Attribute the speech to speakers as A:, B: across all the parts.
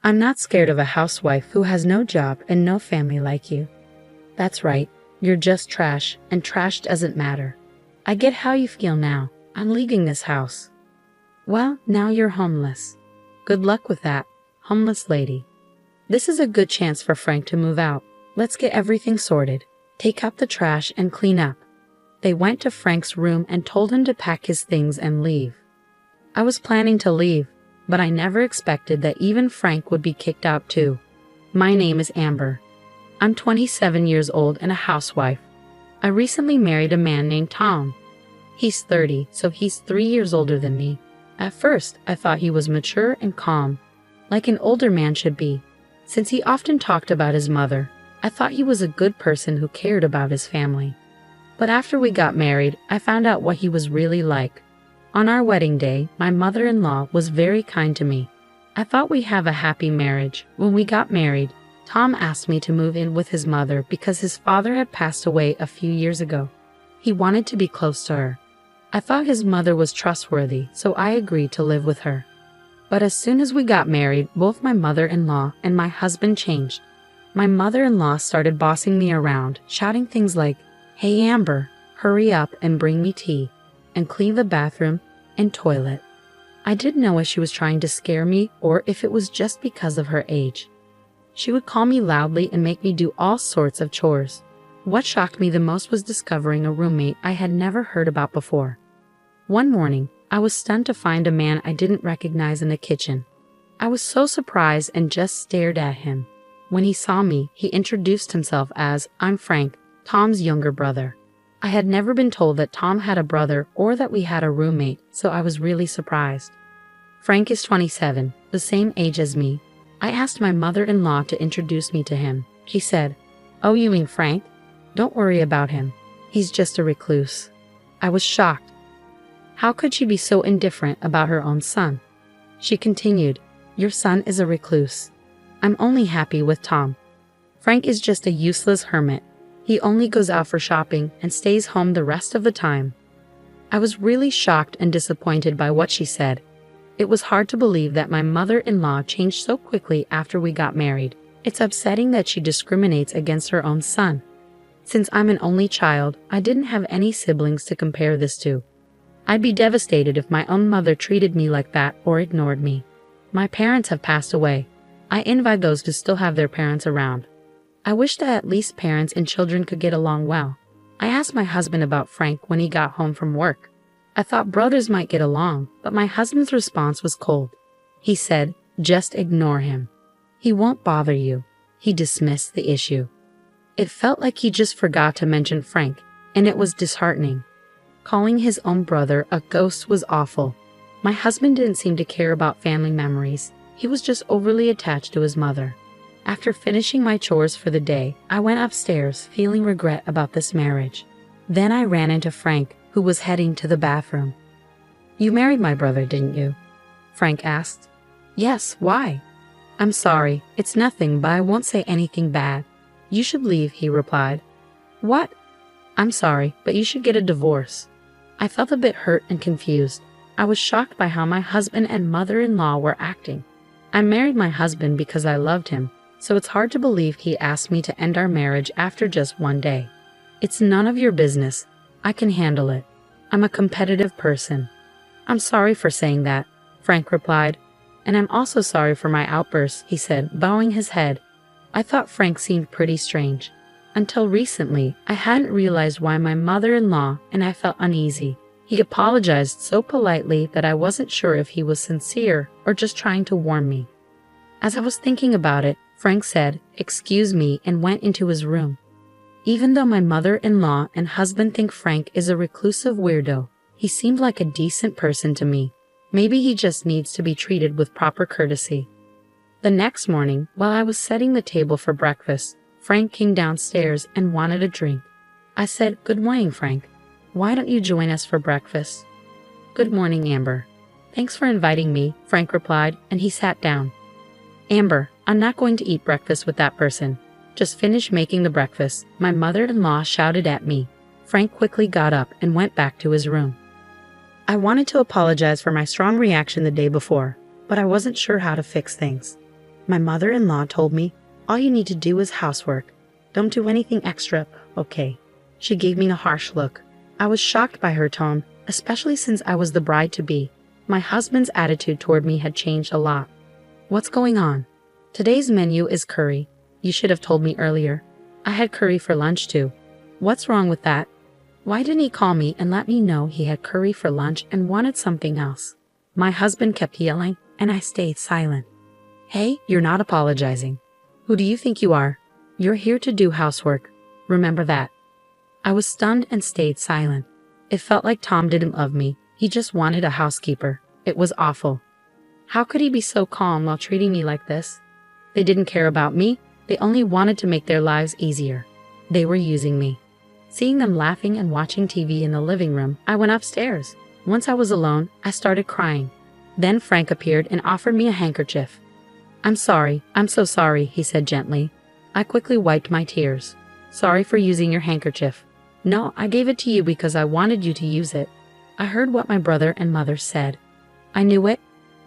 A: I'm not scared of a housewife who has no job and no family like you. That's right, you're just trash, and trash doesn't matter. I get how you feel now. I'm leaving this house. Well, now you're homeless. Good luck with that, homeless lady. This is a good chance for Frank to move out. Let's get everything sorted. Take out the trash and clean up. They went to Frank's room and told him to pack his things and leave. I was planning to leave, but I never expected that even Frank would be kicked out too. My name is Amber. I'm 27 years old and a housewife. I recently married a man named Tom. He's 30, so he's 3 years older than me. At first, I thought he was mature and calm, like an older man should be. Since he often talked about his mother, I thought he was a good person who cared about his family. But after we got married, I found out what he was really like. On our wedding day, my mother-in-law was very kind to me. I thought we'd have a happy marriage. When we got married, Tom asked me to move in with his mother because his father had passed away a few years ago. He wanted to be close to her. I thought his mother was trustworthy, so I agreed to live with her. But as soon as we got married, both my mother-in-law and my husband changed. My mother-in-law started bossing me around, shouting things like, "Hey Amber, hurry up and bring me tea, and clean the bathroom and toilet." I didn't know if she was trying to scare me or if it was just because of her age. She would call me loudly and make me do all sorts of chores. What shocked me the most was discovering a roommate I had never heard about before. One morning, I was stunned to find a man I didn't recognize in the kitchen. I was so surprised and just stared at him. When he saw me, he introduced himself as, "I'm Frank, Tom's younger brother." I had never been told that Tom had a brother or that we had a roommate, so I was really surprised. Frank is 27, the same age as me. I asked my mother-in-law to introduce me to him. She said, "Oh, you mean Frank? Don't worry about him. He's just a recluse." I was shocked. How could she be so indifferent about her own son? She continued, "Your son is a recluse. I'm only happy with Tom. Frank is just a useless hermit. He only goes out for shopping and stays home the rest of the time." I was really shocked and disappointed by what she said. It was hard to believe that my mother-in-law changed so quickly after we got married. It's upsetting that she discriminates against her own son. Since I'm an only child, I didn't have any siblings to compare this to. I'd be devastated if my own mother treated me like that or ignored me. My parents have passed away. I envy those who still have their parents around. I wish that at least parents and children could get along well. I asked my husband about Frank when he got home from work. I thought brothers might get along, but my husband's response was cold. He said, "Just ignore him. He won't bother you." He dismissed the issue. It felt like he just forgot to mention Frank, and it was disheartening. Calling his own brother a ghost was awful. My husband didn't seem to care about family memories. He was just overly attached to his mother. After finishing my chores for the day, I went upstairs feeling regret about this marriage. Then I ran into Frank, who was heading to the bathroom. "You married my brother, didn't you?" Frank asked. "Yes, why?" "I'm sorry, it's nothing, but I won't say anything bad." "You should leave," he replied. "What?" "I'm sorry, but you should get a divorce." I felt a bit hurt and confused. I was shocked by how my husband and mother-in-law were acting. I married my husband because I loved him, so it's hard to believe he asked me to end our marriage after just one day. "It's none of your business. I can handle it. I'm a competitive person." "I'm sorry for saying that," Frank replied. "And I'm also sorry for my outburst," he said, bowing his head. I thought Frank seemed pretty strange. Until recently, I hadn't realized why my mother-in-law and I felt uneasy. He apologized so politely that I wasn't sure if he was sincere or just trying to warn me. As I was thinking about it, Frank said, "Excuse me," and went into his room. Even though my mother-in-law and husband think Frank is a reclusive weirdo, he seemed like a decent person to me. Maybe he just needs to be treated with proper courtesy. The next morning, while I was setting the table for breakfast, Frank came downstairs and wanted a drink. I said, "Good morning, Frank. Why don't you join us for breakfast?" "Good morning, Amber. Thanks for inviting me," Frank replied, and he sat down. "Amber, I'm not going to eat breakfast with that person. Just finish making the breakfast," my mother-in-law shouted at me. Frank quickly got up and went back to his room. I wanted to apologize for my strong reaction the day before, but I wasn't sure how to fix things. My mother-in-law told me, all you need to do is housework. Don't do anything extra, okay? She gave me a harsh look. I was shocked by her tone, especially since I was the bride-to-be. My husband's attitude toward me had changed a lot. What's going on? Today's menu is curry. You should have told me earlier. I had curry for lunch too. What's wrong with that? Why didn't he call me and let me know he had curry for lunch and wanted something else? My husband kept yelling, and I stayed silent. Hey, you're not apologizing. Who do you think you are? You're here to do housework. Remember that. I was stunned and stayed silent. It felt like Tom didn't love me. He just wanted a housekeeper. It was awful. How could he be so calm while treating me like this? They didn't care about me. They only wanted to make their lives easier. They were using me. Seeing them laughing and watching TV in the living room, I went upstairs. Once I was alone, I started crying. Then Frank appeared and offered me a handkerchief. I'm sorry, I'm so sorry, he said gently. I quickly wiped my tears. Sorry for using your handkerchief. No, I gave it to you because I wanted you to use it. I heard what my brother and mother said. I knew it.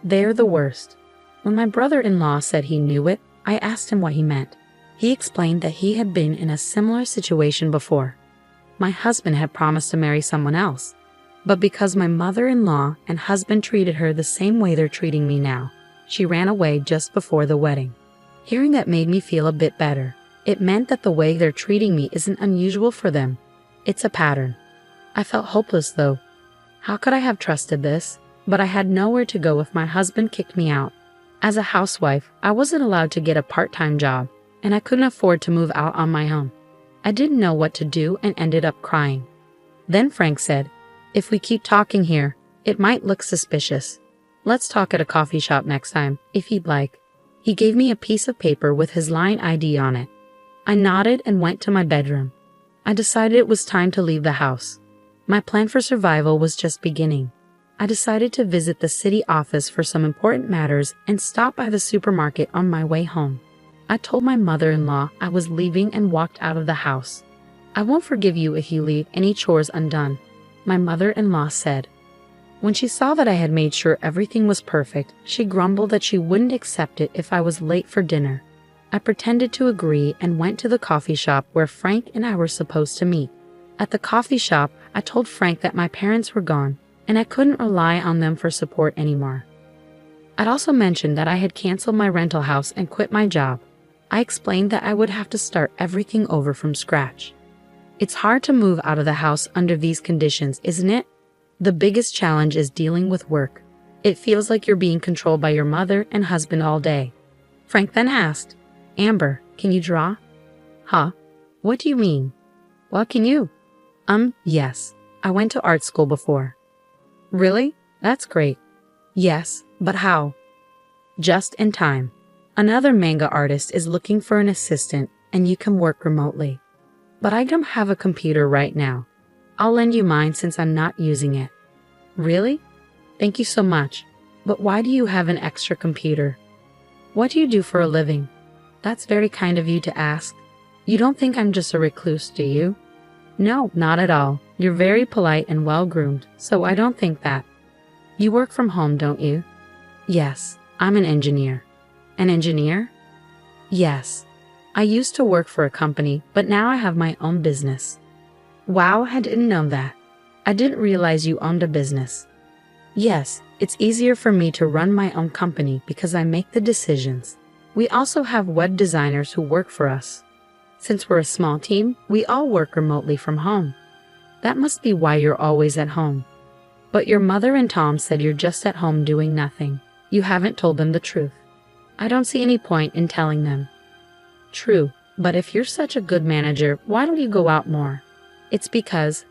A: They're the worst. When my brother-in-law said he knew it, I asked him what he meant. He explained that he had been in a similar situation before. My husband had promised to marry someone else. But because my mother-in-law and husband treated her the same way they're treating me now, she ran away just before the wedding. Hearing that made me feel a bit better. It meant that the way they're treating me isn't unusual for them. It's a pattern. I felt hopeless though. How could I have trusted this? But I had nowhere to go if my husband kicked me out. As a housewife, I wasn't allowed to get a part-time job, and I couldn't afford to move out on my own. I didn't know what to do and ended up crying. Then Frank said, if we keep talking here, it might look suspicious. Let's talk at a coffee shop next time, if he'd like. He gave me a piece of paper with his line ID on it. I nodded and went to my bedroom. I decided it was time to leave the house. My plan for survival was just beginning. I decided to visit the city office for some important matters and stop by the supermarket on my way home. I told my mother-in-law I was leaving and walked out of the house. I won't forgive you if you leave any chores undone, my mother-in-law said. When she saw that I had made sure everything was perfect, she grumbled that she wouldn't accept it if I was late for dinner. I pretended to agree and went to the coffee shop where Frank and I were supposed to meet. At the coffee shop, I told Frank that my parents were gone, and I couldn't rely on them for support anymore. I'd also mentioned that I had canceled my rental house and quit my job. I explained that I would have to start everything over from scratch. It's hard to move out of the house under these conditions, isn't it? The biggest challenge is dealing with work. It feels like you're being controlled by your mother and husband all day. Frank then asked, Amber, can you draw? Huh? What do you mean? Well, can you? Yes. I went to art school before. Really? That's great. Yes, but how? Just in time. Another manga artist is looking for an assistant and you can work remotely. But I don't have a computer right now. I'll lend you mine since I'm not using it. Really? Thank you so much. But why do you have an extra computer? What do you do for a living? That's very kind of you to ask. You don't think I'm just a recluse, do you? No, not at all. You're very polite and well-groomed, so I don't think that. You work from home, don't you? Yes, I'm an engineer. An engineer? Yes. I used to work for a company, but now I have my own business. Wow, I didn't know that. I didn't realize you owned a business. Yes, it's easier for me to run my own company because I make the decisions. We also have web designers who work for us. Since we're a small team, we all work remotely from home. That must be why you're always at home. But your mother and Tom said you're just at home doing nothing. You haven't told them the truth. I don't see any point in telling them. True, but if you're such a good manager, why don't you go out more? It's because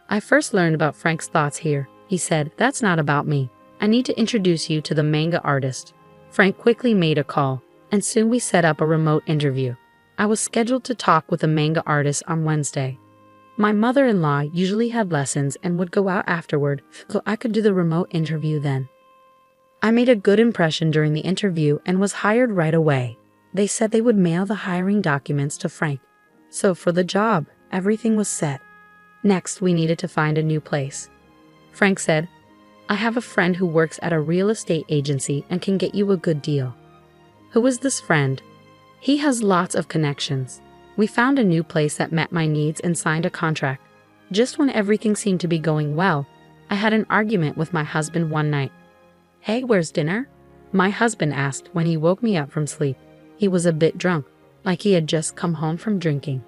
A: I first learned about Frank's thoughts here. He said, that's not about me. I need to introduce you to the manga artist. Frank quickly made a call, and soon we set up a remote interview. I was scheduled to talk with a manga artist on Wednesday. My mother-in-law usually had lessons and would go out afterward, so I could do the remote interview then. I made a good impression during the interview and was hired right away. They said they would mail the hiring documents to Frank. So for the job, everything was set. Next, we needed to find a new place. Frank said, I have a friend who works at a real estate agency and can get you a good deal. Who is this friend? He has lots of connections. We found a new place that met my needs and signed a contract. Just when everything seemed to be going well, I had an argument with my husband one night. "Hey, where's dinner?" My husband asked when he woke me up from sleep. He was a bit drunk, like he had just come home from drinking.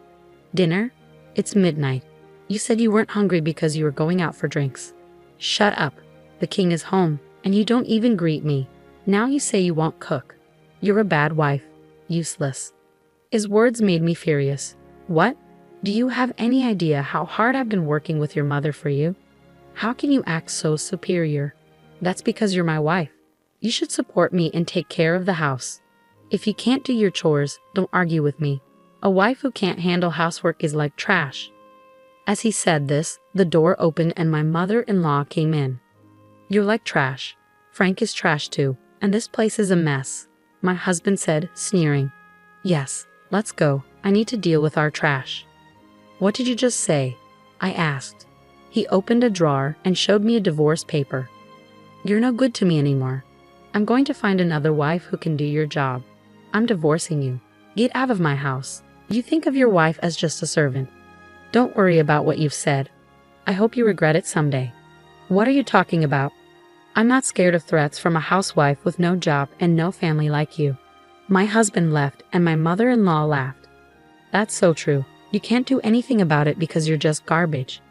A: "Dinner? It's midnight. You said you weren't hungry because you were going out for drinks." "Shut up. The king is home, and you don't even greet me. Now you say you won't cook. You're a bad wife. Useless." His words made me furious. "What? Do you have any idea how hard I've been working with your mother for you? How can you act so superior? That's because you're my wife. You should support me and take care of the house. If you can't do your chores, don't argue with me. A wife who can't handle housework is like trash." As he said this, the door opened and my mother-in-law came in. "You're like trash. Frank is trash too, and this place is a mess," my husband said, sneering. "Yes, let's go. I need to deal with our trash." "What did you just say?" I asked. He opened a drawer and showed me a divorce paper. "You're no good to me anymore. I'm going to find another wife who can do your job. I'm divorcing you. Get out of my house. You think of your wife as just a servant. Don't worry about what you've said. I hope you regret it someday." "What are you talking about? I'm not scared of threats from a housewife with no job and no family like you." My husband left and my mother-in-law laughed. "That's so true. You can't do anything about it because you're just garbage."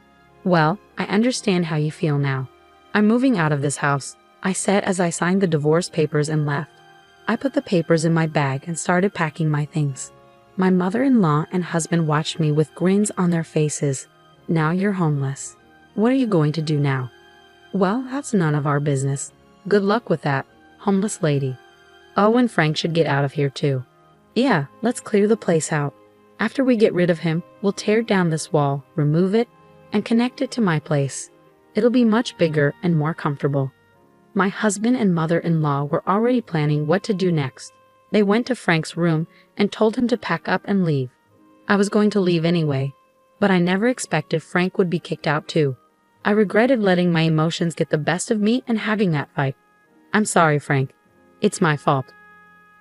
A: "Well, I understand how you feel now. I'm moving out of this house," I said as I signed the divorce papers and left. I put the papers in my bag and started packing my things. My mother-in-law and husband watched me with grins on their faces. "Now you're homeless. What are you going to do now?" "Well, that's none of our business. Good luck with that, homeless lady. Oh, and Frank should get out of here too." "Yeah, let's clear the place out. After we get rid of him, we'll tear down this wall, remove it, and connect it to my place. It'll be much bigger and more comfortable." My husband and mother-in-law were already planning what to do next. They went to Frank's room and told him to pack up and leave. I was going to leave anyway, but I never expected Frank would be kicked out too. I regretted letting my emotions get the best of me and having that fight. "I'm sorry, Frank. It's my fault."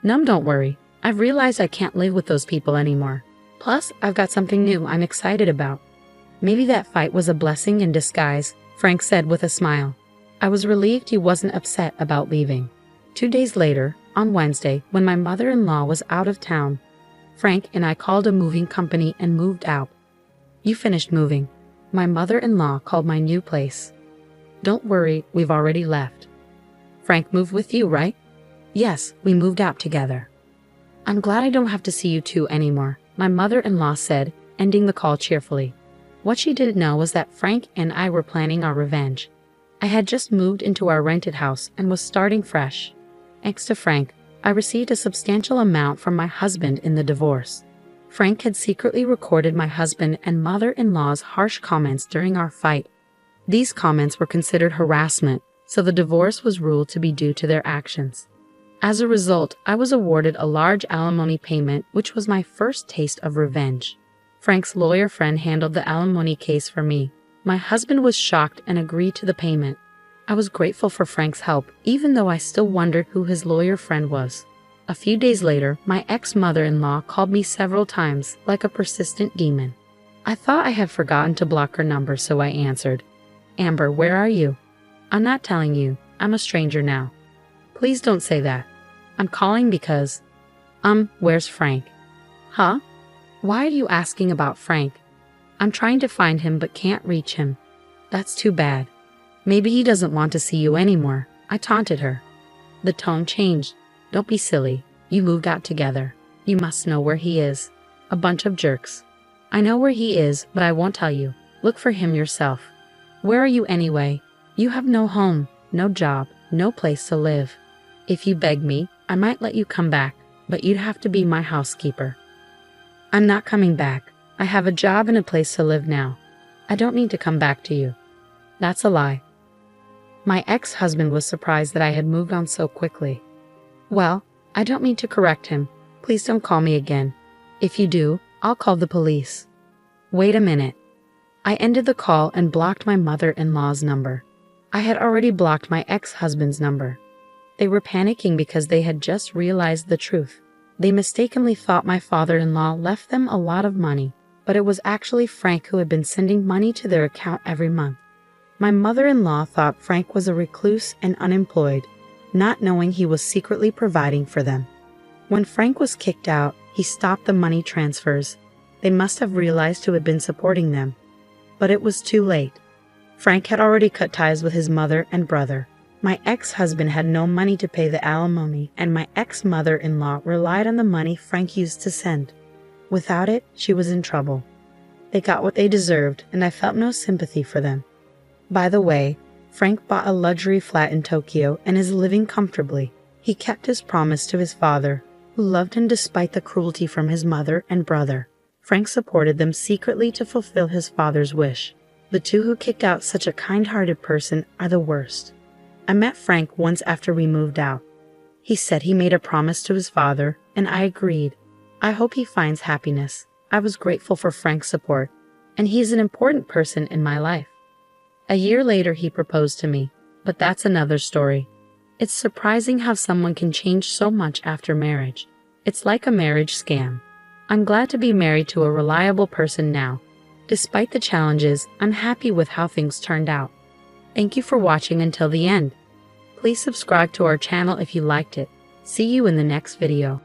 A: "No, don't worry. I've realized I can't live with those people anymore. Plus, I've got something new I'm excited about." "Maybe that fight was a blessing in disguise," Frank said with a smile. I was relieved he wasn't upset about leaving. 2 days later, on Wednesday, when my mother-in-law was out of town, Frank and I called a moving company and moved out. "You finished moving?" My mother-in-law called my new place. "Don't worry, we've already left." "Frank moved with you, right?" "Yes, we moved out together." "I'm glad I don't have to see you two anymore," my mother-in-law said, ending the call cheerfully. What she didn't know was that Frank and I were planning our revenge. I had just moved into our rented house and was starting fresh. Thanks to Frank, I received a substantial amount from my husband in the divorce. Frank had secretly recorded my husband and mother-in-law's harsh comments during our fight. These comments were considered harassment, so the divorce was ruled to be due to their actions. As a result, I was awarded a large alimony payment, which was my first taste of revenge. Frank's lawyer friend handled the alimony case for me. My husband was shocked and agreed to the payment. I was grateful for Frank's help, even though I still wondered who his lawyer friend was. A few days later, my ex-mother-in-law called me several times, like a persistent demon. I thought I had forgotten to block her number, so I answered. "Amber, where are you?" "I'm not telling you. I'm a stranger now." "Please don't say that. I'm calling because..." Where's Frank?" "Huh? Why are you asking about Frank?" "I'm trying to find him but can't reach him." "That's too bad. Maybe he doesn't want to see you anymore," I taunted her. The tone changed. "Don't be silly. You moved out together. You must know where he is. A bunch of jerks." "I know where he is, but I won't tell you. Look for him yourself." "Where are you anyway? You have no home, no job, no place to live. If you beg me, I might let you come back, but you'd have to be my housekeeper." "I'm not coming back. I have a job and a place to live now. I don't need to come back to you." "That's a lie." My ex-husband was surprised that I had moved on so quickly. "Well, I don't mean to correct him. Please don't call me again. If you do, I'll call the police." "Wait a minute." I ended the call and blocked my mother-in-law's number. I had already blocked my ex-husband's number. They were panicking because they had just realized the truth. They mistakenly thought my father-in-law left them a lot of money, but it was actually Frank who had been sending money to their account every month. My mother-in-law thought Frank was a recluse and unemployed, not knowing he was secretly providing for them. When Frank was kicked out, he stopped the money transfers. They must have realized who had been supporting them. But it was too late. Frank had already cut ties with his mother and brother. My ex-husband had no money to pay the alimony, and my ex-mother-in-law relied on the money Frank used to send. Without it, she was in trouble. They got what they deserved, and I felt no sympathy for them. By the way, Frank bought a luxury flat in Tokyo and is living comfortably. He kept his promise to his father, who loved him despite the cruelty from his mother and brother. Frank supported them secretly to fulfill his father's wish. The two who kicked out such a kind-hearted person are the worst. I met Frank once after we moved out. He said he made a promise to his father, and I agreed. I hope he finds happiness. I was grateful for Frank's support, and he's an important person in my life. A year later, he proposed to me, but that's another story. It's surprising how someone can change so much after marriage. It's like a marriage scam. I'm glad to be married to a reliable person now. Despite the challenges, I'm happy with how things turned out. Thank you for watching until the end. Please subscribe to our channel if you liked it. See you in the next video.